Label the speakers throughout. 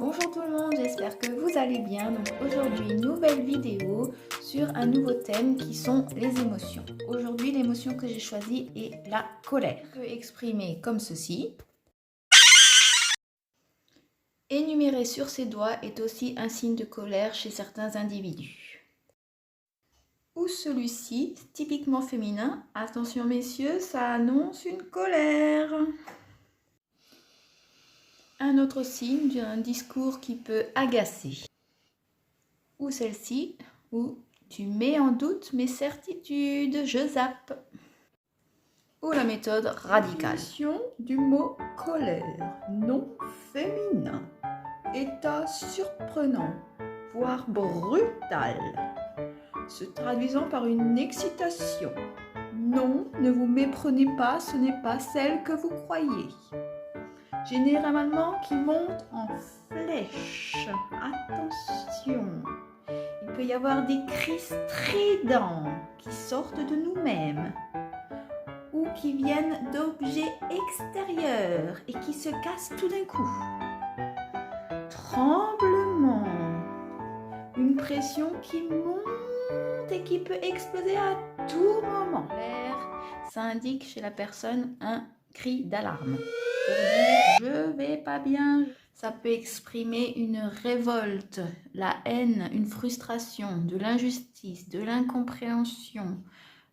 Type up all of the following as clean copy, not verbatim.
Speaker 1: Bonjour tout le monde, j'espère que vous allez bien. Donc aujourd'hui, nouvelle vidéo sur un nouveau thème qui sont les émotions. Aujourd'hui, l'émotion que j'ai choisie est la colère. On peut exprimer comme ceci. Énumérer sur ses doigts est aussi un signe de colère chez certains individus. Ou celui-ci, typiquement féminin. Attention messieurs, ça annonce une colère. Un autre signe d'un discours qui peut agacer. Ou celle-ci, où tu mets en doute mes certitudes, je zappe. Ou la méthode radicale. Du mot colère, nom féminin, état surprenant, voire brutal, se traduisant par une excitation. Non, ne vous méprenez pas, ce n'est pas celle que vous croyez. Généralement qui monte en flèche. Attention, il peut y avoir des cris stridents qui sortent de nous-mêmes ou qui viennent d'objets extérieurs et qui se cassent tout d'un coup. Tremblement, une pression qui monte et qui peut exploser à tout moment. Ça indique chez la personne un cri d'alarme. Pour dire je vais pas bien. Ça peut exprimer une révolte, la haine, une frustration, de l'injustice, de l'incompréhension.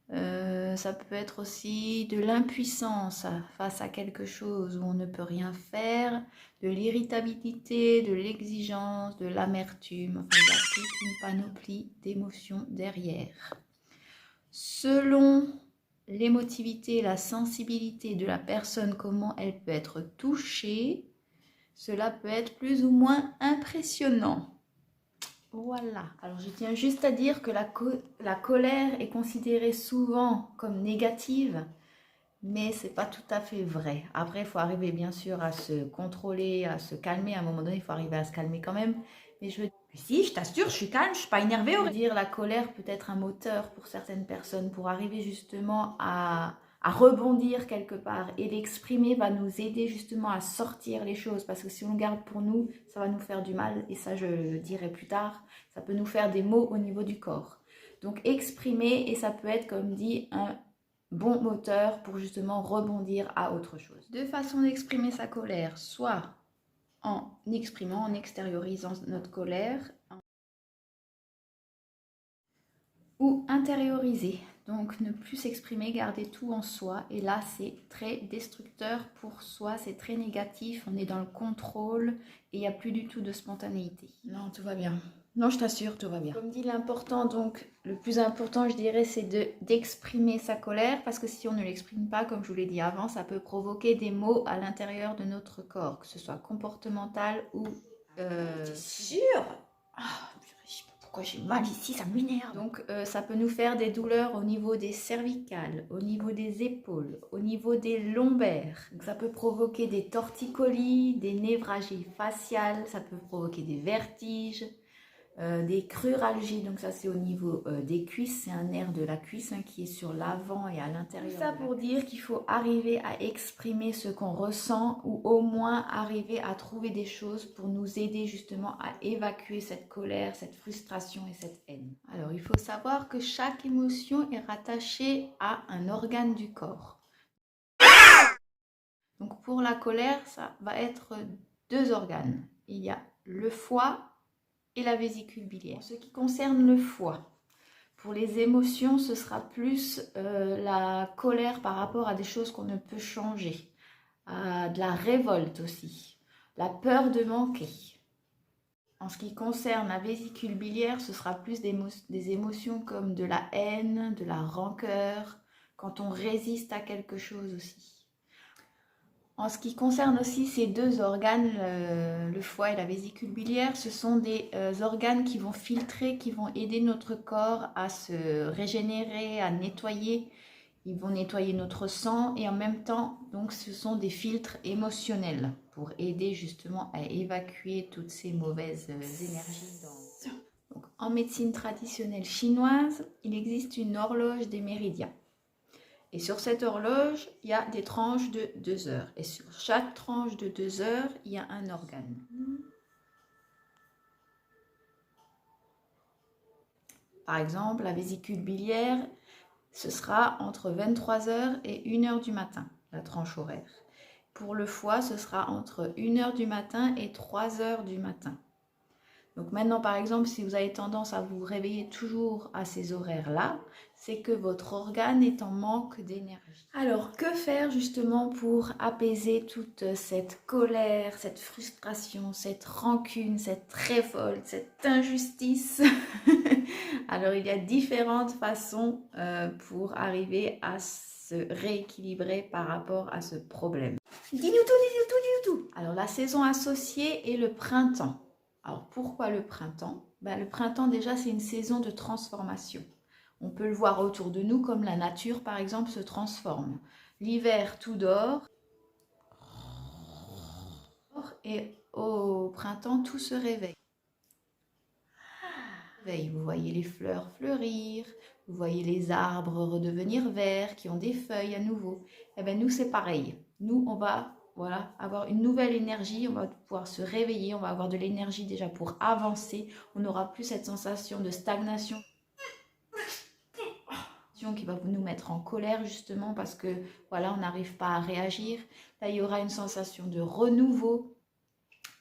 Speaker 1: Ça peut être aussi de l'impuissance face à quelque chose où on ne peut rien faire, de l'irritabilité, de l'exigence, de l'amertume. Enfin, il y a toute une panoplie d'émotions derrière. Selon l'émotivité, la sensibilité de la personne, comment elle peut être touchée, cela peut être plus ou moins impressionnant. Voilà. Alors je tiens juste à dire que la colère est considérée souvent comme négative, mais c'est pas tout à fait vrai. Après, il faut arriver bien sûr à se contrôler, à se calmer. À un moment donné, il faut arriver à se calmer quand même. Mais si, je t'assure, je suis calme, je suis pas énervée. On va dire la colère peut être un moteur pour certaines personnes pour arriver justement à rebondir quelque part. Et l'exprimer va nous aider justement à sortir les choses. Parce que si on le garde pour nous, ça va nous faire du mal. Et ça, je le dirai plus tard. Ça peut nous faire des maux au niveau du corps. Donc exprimer, et ça peut être, comme dit, un bon moteur pour justement rebondir à autre chose. Deux façons d'exprimer sa colère, soit en exprimant, en extériorisant notre colère, ou intérioriser, donc ne plus s'exprimer, garder tout en soi, et là c'est très destructeur pour soi, c'est très négatif, on est dans le contrôle et il n'y a plus du tout de spontanéité. Non, tout va bien. Non, je t'assure, tout va bien. Comme dit, l'important, donc le plus important je dirais, c'est d'exprimer sa colère, parce que si on ne l'exprime pas, comme je vous l'ai dit avant, ça peut provoquer des maux à l'intérieur de notre corps, que ce soit comportemental ou... T'es sûre? Pourquoi j'ai mal ici, ça m'énerve. Donc ça peut nous faire des douleurs au niveau des cervicales, au niveau des épaules, au niveau des lombaires. Donc, ça peut provoquer des torticolis, des névragies faciales, ça peut provoquer des vertiges, des cruralgies. Donc ça c'est au niveau des cuisses, c'est un nerf de la cuisse qui est sur l'avant et à l'intérieur. Tout ça pour dire qu'il faut arriver à exprimer ce qu'on ressent, ou au moins arriver à trouver des choses pour nous aider justement à évacuer cette colère, cette frustration et cette haine. Alors il faut savoir que chaque émotion est rattachée à un organe du corps. Donc pour la colère, ça va être deux organes. Il y a le foie et la vésicule biliaire. En ce qui concerne le foie, pour les émotions, ce sera plus la colère par rapport à des choses qu'on ne peut changer, de la révolte aussi, la peur de manquer. En ce qui concerne la vésicule biliaire, ce sera plus des émotions comme de la haine, de la rancœur, quand on résiste à quelque chose aussi. En ce qui concerne aussi ces deux organes, le foie et la vésicule biliaire, ce sont des organes qui vont filtrer, qui vont aider notre corps à se régénérer, à nettoyer. Ils vont nettoyer notre sang, et en même temps, donc, ce sont des filtres émotionnels pour aider justement à évacuer toutes ces mauvaises énergies. Donc, en médecine traditionnelle chinoise, il existe une horloge des méridiens. Et sur cette horloge, il y a des tranches de 2 heures. Et sur chaque tranche de 2 heures, il y a un organe. Par exemple, la vésicule biliaire, ce sera entre 23h et 1h du matin, la tranche horaire. Pour le foie, ce sera entre 1h du matin et 3h du matin. Donc maintenant, par exemple, si vous avez tendance à vous réveiller toujours à ces horaires-là, c'est que votre organe est en manque d'énergie. Alors, que faire justement pour apaiser toute cette colère, cette frustration, cette rancune, cette révolte, cette injustice? Alors, il y a différentes façons pour arriver à se rééquilibrer par rapport à ce problème. Dis-nous tout, dis-nous tout, dis-nous tout. Alors, la saison associée est le printemps. Alors, pourquoi le printemps? Le printemps, déjà, c'est une saison de transformation. On peut le voir autour de nous, comme la nature, par exemple, se transforme. L'hiver, tout dort. Et au printemps, tout se réveille. Vous voyez les fleurs fleurir, vous voyez les arbres redevenir verts, qui ont des feuilles à nouveau. Eh bien, nous, c'est pareil. Nous, on va... Voilà, avoir une nouvelle énergie, on va pouvoir se réveiller, on va avoir de l'énergie déjà pour avancer, on n'aura plus cette sensation de stagnation qui va nous mettre en colère justement parce que voilà, on n'arrive pas à réagir. Là, il y aura une sensation de renouveau,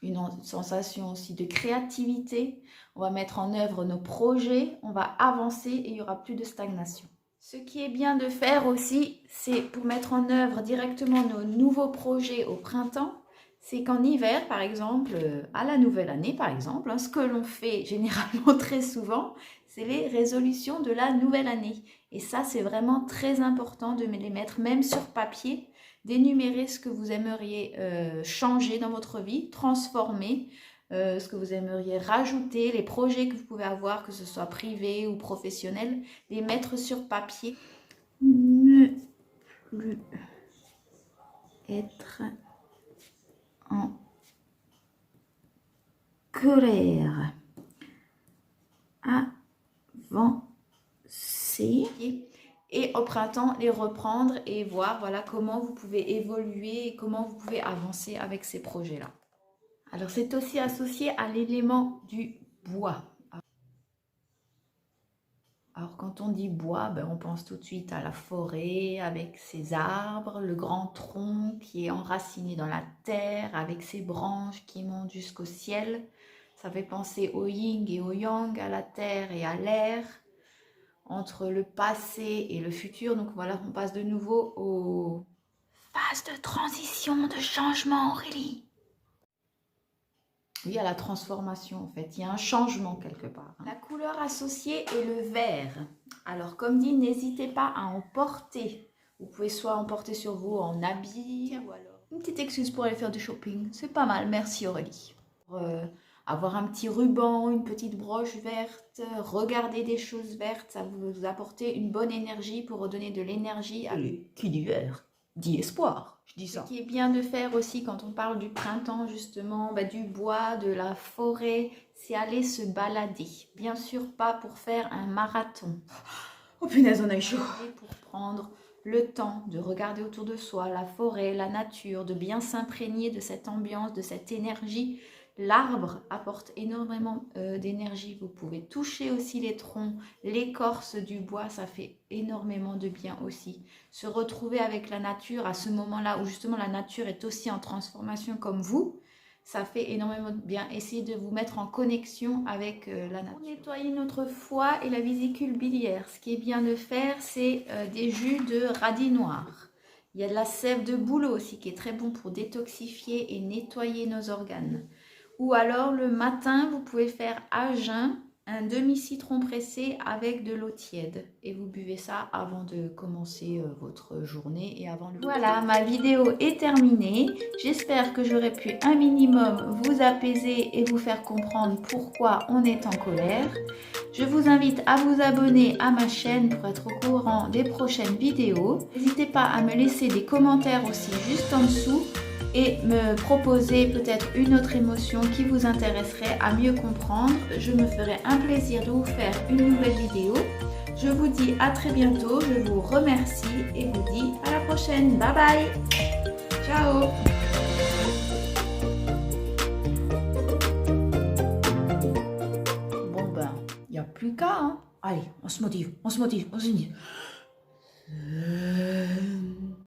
Speaker 1: une sensation aussi de créativité, on va mettre en œuvre nos projets, on va avancer et il n'y aura plus de stagnation. Ce qui est bien de faire aussi, c'est pour mettre en œuvre directement nos nouveaux projets au printemps, c'est qu'en hiver, par exemple, à la nouvelle année, par exemple, ce que l'on fait généralement très souvent, c'est les résolutions de la nouvelle année. Et ça, c'est vraiment très important de les mettre même sur papier, d'énumérer ce que vous aimeriez changer dans votre vie, transformer, ce que vous aimeriez rajouter, les projets que vous pouvez avoir, que ce soit privé ou professionnel, les mettre sur papier. Ne plus être en colère. Avancer. Et au printemps, les reprendre et voir voilà, comment vous pouvez évoluer et comment vous pouvez avancer avec ces projets-là. Alors, c'est aussi associé à l'élément du bois. Alors, quand on dit bois, on pense tout de suite à la forêt, avec ses arbres, le grand tronc qui est enraciné dans la terre, avec ses branches qui montent jusqu'au ciel. Ça fait penser au yin et au yang, à la terre et à l'air, entre le passé et le futur. Donc voilà, on passe de nouveau aux phases de transition, de changement, Aurélie. Oui, à la transformation en fait, il y a un changement quelque part. La couleur associée est le vert. Alors comme dit, n'hésitez pas à en porter. Vous pouvez soit en porter sur vous en habit, ou alors une petite excuse pour aller faire du shopping. C'est pas mal, merci Aurélie. Pour, avoir un petit ruban, une petite broche verte, regarder des choses vertes, ça vous apporter une bonne énergie pour redonner de l'énergie à qui dit vert dit espoir, je dis ça. Ce qui est bien de faire aussi quand on parle du printemps justement, du bois, de la forêt, c'est aller se balader. Bien sûr pas pour faire un marathon. Oh punaise, on a eu chaud. Pour prendre le temps de regarder autour de soi la forêt, la nature, de bien s'imprégner de cette ambiance, de cette énergie. L'arbre apporte énormément d'énergie. Vous pouvez toucher aussi les troncs, l'écorce du bois, ça fait énormément de bien aussi. Se retrouver avec la nature à ce moment-là où justement la nature est aussi en transformation comme vous, ça fait énormément de bien. Essayez de vous mettre en connexion avec la nature. Pour nettoyer notre foie et la vésicule biliaire, ce qui est bien de faire, c'est des jus de radis noir. Il y a de la sève de bouleau aussi qui est très bon pour détoxifier et nettoyer nos organes. Ou alors le matin, vous pouvez faire à jeun un demi-citron pressé avec de l'eau tiède. Et vous buvez ça avant de commencer votre journée et avant le... Voilà, ma vidéo est terminée. J'espère que j'aurai pu un minimum vous apaiser et vous faire comprendre pourquoi on est en colère. Je vous invite à vous abonner à ma chaîne pour être au courant des prochaines vidéos. N'hésitez pas à me laisser des commentaires aussi juste en dessous et me proposer peut-être une autre émotion qui vous intéresserait à mieux comprendre. Je me ferai un plaisir de vous faire une nouvelle vidéo. Je vous dis à très bientôt, je vous remercie et vous dis à la prochaine. Bye bye. Ciao. Bon il n'y a plus qu'à, hein. Allez, on se motive, on se motive, on se dit.